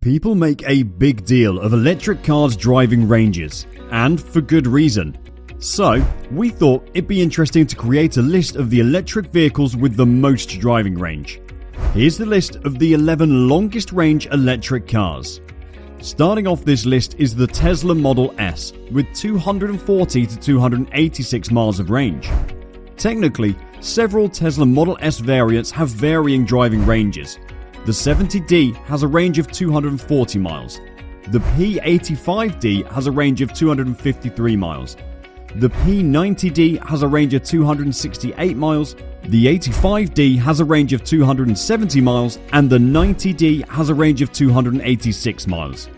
People make a big deal of electric cars' driving ranges, and for good reason. So, we thought it'd be interesting to create a list of the electric vehicles with the most driving range. Here's the list of the 11 longest range electric cars. Starting off this list is the Tesla Model S with 240 to 286 miles of range. Technically, several Tesla Model S variants have varying driving ranges. The 70D has a range of 240 miles. The P85D has a range of 253 miles. The P90D has a range of 268 miles. The 85D has a range of 270 miles, and the 90D has a range of 286 miles.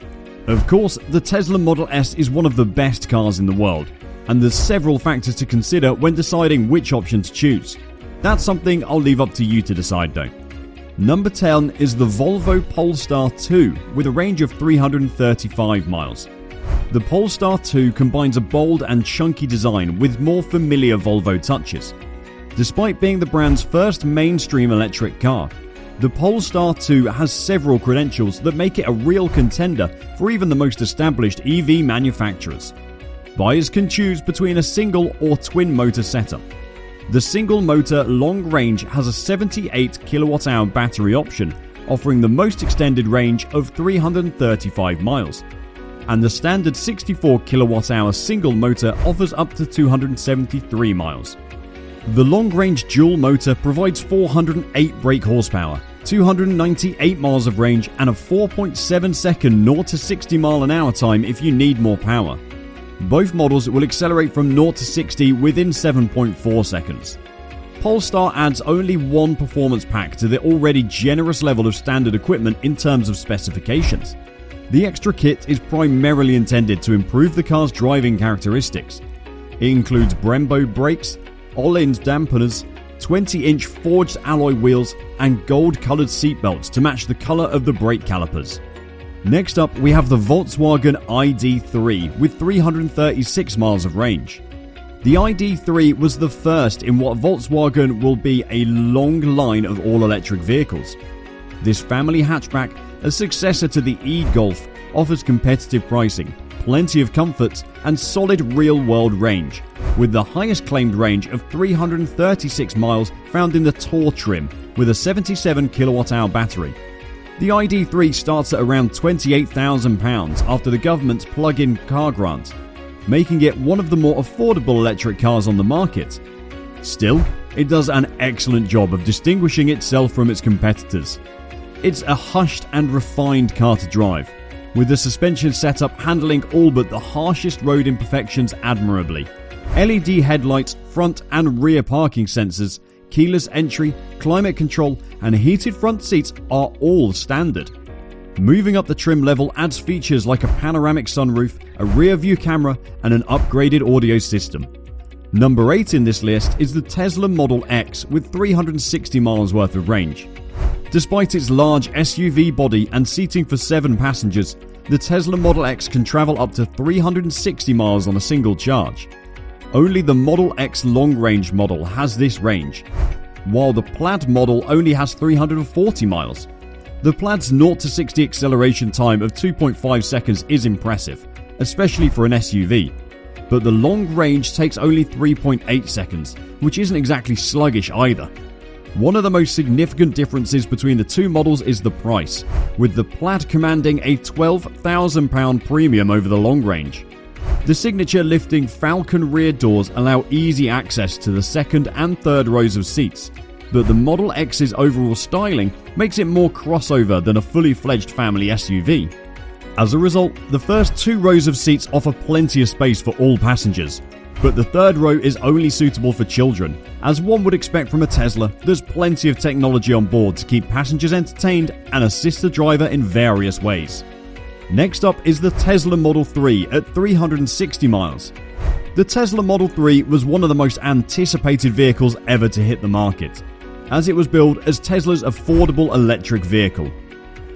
Of course, the Tesla Model S is one of the best cars in the world, and there's several factors to consider when deciding which option to choose. That's something I'll leave up to you to decide though. Number 10 is the Volvo Polestar 2 with a range of 335 miles. The Polestar 2 combines a bold and chunky design with more familiar Volvo touches. Despite being the brand's first mainstream electric car, the Polestar 2 has several credentials that make it a real contender for even the most established EV manufacturers. Buyers can choose between a single or twin motor setup. The single motor long range has a 78 kWh battery option, offering the most extended range of 335 miles. And the standard 64 kWh single motor offers up to 273 miles. The long-range dual motor provides 408 brake horsepower, 298 miles of range, and a 4.7 second 0 to 60 mile an hour time if you need more power. Both models will accelerate from 0 to 60 within 7.4 seconds. Polestar adds only one performance pack to the already generous level of standard equipment in terms of specifications. The extra kit is primarily intended to improve the car's driving characteristics. It includes Brembo brakes, Öhlins dampeners, 20-inch forged alloy wheels, and gold-colored seatbelts to match the color of the brake calipers. Next up, we have the Volkswagen ID.3 with 336 miles of range. The ID.3 was the first in what Volkswagen will be a long line of all-electric vehicles. This family hatchback, a successor to the e-Golf, offers competitive pricing, plenty of comfort, and solid real-world range, with the highest claimed range of 336 miles found in the Tour trim with a 77 kWh battery. The ID.3 starts at around £28,000 after the government's plug-in car grant, making it one of the more affordable electric cars on the market. Still, it does an excellent job of distinguishing itself from its competitors. It's a hushed and refined car to drive, with the suspension setup handling all but the harshest road imperfections admirably. LED headlights, front and rear parking sensors, keyless entry, climate control, and heated front seats are all standard. Moving up the trim level adds features like a panoramic sunroof, a rear view camera, and an upgraded audio system. Number 8 in this list is the Tesla Model X with 360 miles worth of range. Despite its large SUV body and seating for 7 passengers, the Tesla Model X can travel up to 360 miles on a single charge. Only the Model X long-range model has this range, while the Plaid model only has 340 miles. The Plaid's 0 to 60 acceleration time of 2.5 seconds is impressive, especially for an SUV, but the long range takes only 3.8 seconds, which isn't exactly sluggish either. One of the most significant differences between the two models is the price, with the Plaid commanding a £12,000 premium over the long range. The signature lifting Falcon rear doors allow easy access to the second and third rows of seats, but the Model X's overall styling makes it more crossover than a fully fledged family SUV. As a result, the first 2 rows of seats offer plenty of space for all passengers, but the third row is only suitable for children. As one would expect from a Tesla, there's plenty of technology on board to keep passengers entertained and assist the driver in various ways. Next up is the Tesla Model 3 at 360 miles. The Tesla Model 3 was one of the most anticipated vehicles ever to hit the market, as it was billed as Tesla's affordable electric vehicle.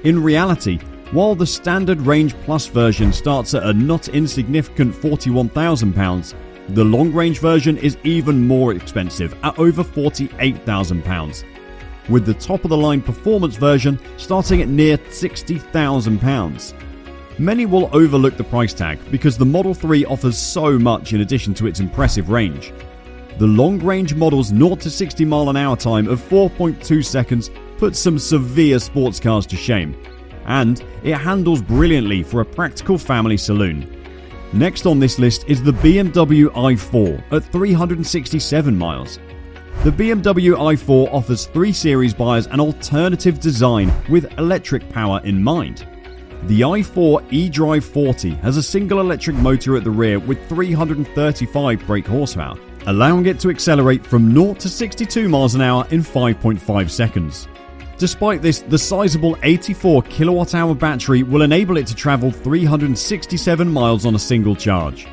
In reality, while the standard Range Plus version starts at a not insignificant £41,000, the long-range version is even more expensive at over £48,000. with the top-of-the-line performance version starting at near £60,000. Many will overlook the price tag because the Model 3 offers so much in addition to its impressive range. The long-range model's 0 to 60 mph time of 4.2 seconds puts some severe sports cars to shame, and it handles brilliantly for a practical family saloon. Next on this list is the BMW i4 at 367 miles. The BMW i4 offers 3 Series buyers an alternative design with electric power in mind. The i4 eDrive 40 has a single electric motor at the rear with 335 brake horsepower, allowing it to accelerate from 0 to 62 miles an hour in 5.5 seconds. Despite this, the sizable 84 kWh battery will enable it to travel 367 miles on a single charge.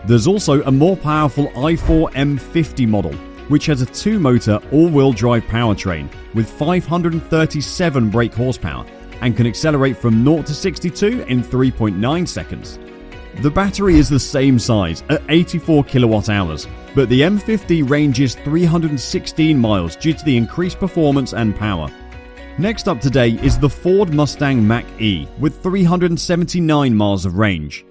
There's also a more powerful i4 M50 model, which has a 2-motor all-wheel drive powertrain with 537 brake horsepower and can accelerate from 0 to 62 in 3.9 seconds. The battery is the same size at 84 kWh, but the M50 ranges 316 miles due to the increased performance and power. Next up today is the Ford Mustang Mach-E with 379 miles of range.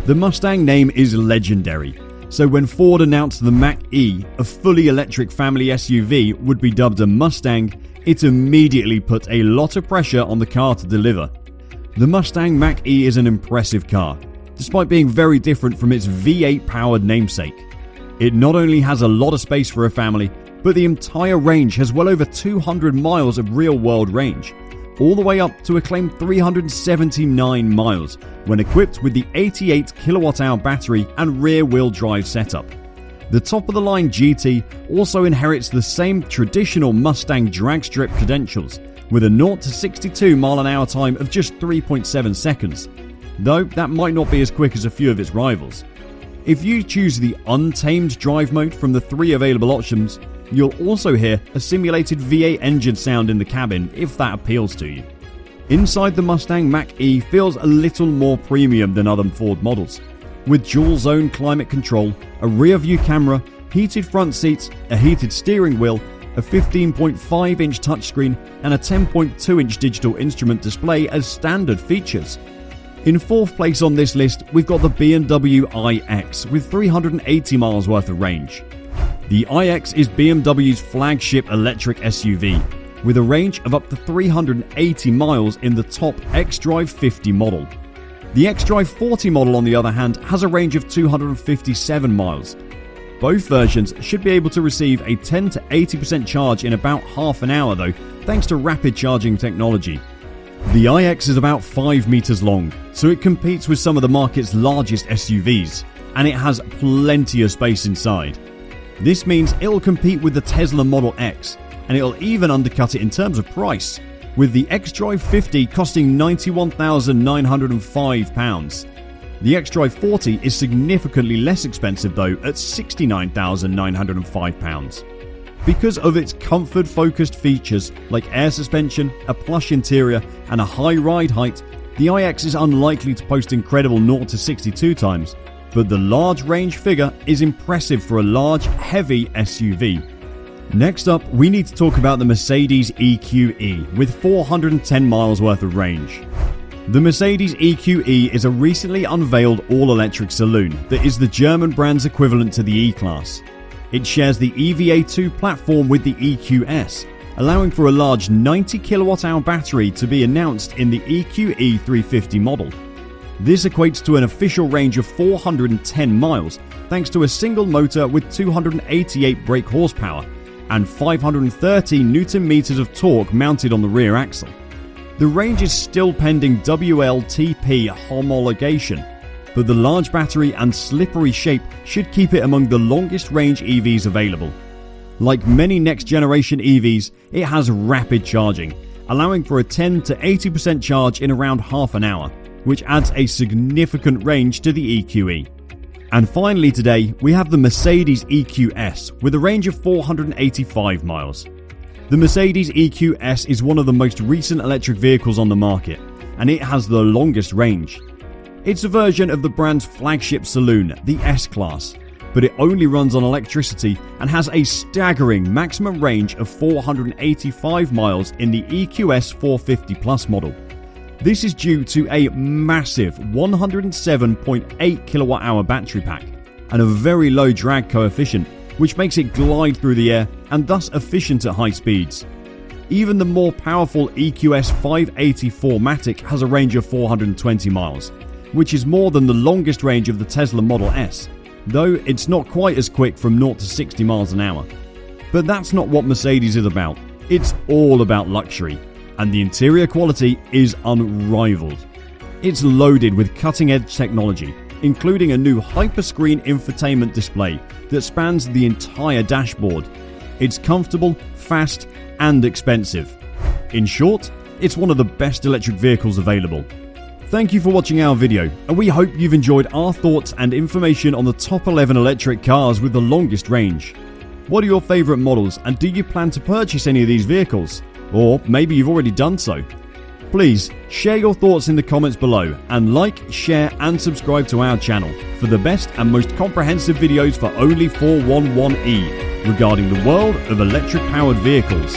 The Mustang name is legendary, so when Ford announced the Mach-E, a fully electric family SUV, would be dubbed a Mustang, it immediately put a lot of pressure on the car to deliver. The Mustang Mach-E is an impressive car, despite being very different from its V8 powered namesake. It not only has a lot of space for a family, but the entire range has well over 200 miles of real-world range, all the way up to a claimed 379 miles when equipped with the 88 kWh battery and rear-wheel drive setup. The top-of-the-line GT also inherits the same traditional Mustang drag strip credentials, with a 0 to 62 mph time of just 3.7 seconds, though that might not be as quick as a few of its rivals. If you choose the Untamed drive mode from the 3 available options, you'll also hear a simulated V8 engine sound in the cabin if that appeals to you. Inside, the Mustang Mach-E feels a little more premium than other Ford models, with dual-zone climate control, a rear-view camera, heated front seats, a heated steering wheel, a 15.5-inch touchscreen, and a 10.2-inch digital instrument display as standard features. In 4th place on this list, we've got the BMW iX with 380 miles worth of range. The iX is BMW's flagship electric SUV, with a range of up to 380 miles in the top xDrive 50 model. The xDrive 40 model, on the other hand, has a range of 257 miles. Both versions should be able to receive a 10 to 80% charge in about half an hour though, thanks to rapid charging technology. The iX is about 5 meters long, so it competes with some of the market's largest SUVs, and it has plenty of space inside. This means it'll compete with the Tesla Model X, and it'll even undercut it in terms of price, with the xDrive 50 costing £91,905. The xDrive 40 is significantly less expensive though at £69,905. Because of its comfort-focused features like air suspension, a plush interior, and a high ride height, the iX is unlikely to post incredible 0 to 62 times, but the large range figure is impressive for a large, heavy SUV. Next up, we need to talk about the Mercedes EQE with 410 miles worth of range. The Mercedes EQE is a recently unveiled all-electric saloon that is the German brand's equivalent to the E-Class. It shares the EVA2 platform with the EQS, allowing for a large 90 kWh battery to be announced in the EQE 350 model. This equates to an official range of 410 miles thanks to a single motor with 288 brake horsepower and 530 Nm of torque mounted on the rear axle. The range is still pending WLTP homologation, but the large battery and slippery shape should keep it among the longest range EVs available. Like many next generation EVs, it has rapid charging, allowing for a 10 to 80% charge in around half an hour, which adds a significant range to the EQE. And finally today, we have the Mercedes EQS with a range of 485 miles. The Mercedes EQS is one of the most recent electric vehicles on the market, and it has the longest range. It's a version of the brand's flagship saloon, the S-Class, but it only runs on electricity and has a staggering maximum range of 485 miles in the EQS 450 Plus model. This is due to a massive 107.8 kilowatt-hour battery pack and a very low drag coefficient, which makes it glide through the air and thus efficient at high speeds. Even the more powerful EQS 580 Matic has a range of 420 miles, which is more than the longest range of the Tesla Model S, though it's not quite as quick from 0 to 60 miles an hour. But that's not what Mercedes is about. It's all about luxury, and the interior quality is unrivaled. It's loaded with cutting-edge technology, including a new hyperscreen infotainment display that spans the entire dashboard. It's comfortable, fast, and expensive. In short, it's one of the best electric vehicles available. Thank you for watching our video, and we hope you've enjoyed our thoughts and information on the top 11 electric cars with the longest range. What are your favourite models, and do you plan to purchase any of these vehicles? Or maybe you've already done so. Please share your thoughts in the comments below, and like, share and subscribe to our channel for the best and most comprehensive videos for only 411E regarding the world of electric powered vehicles.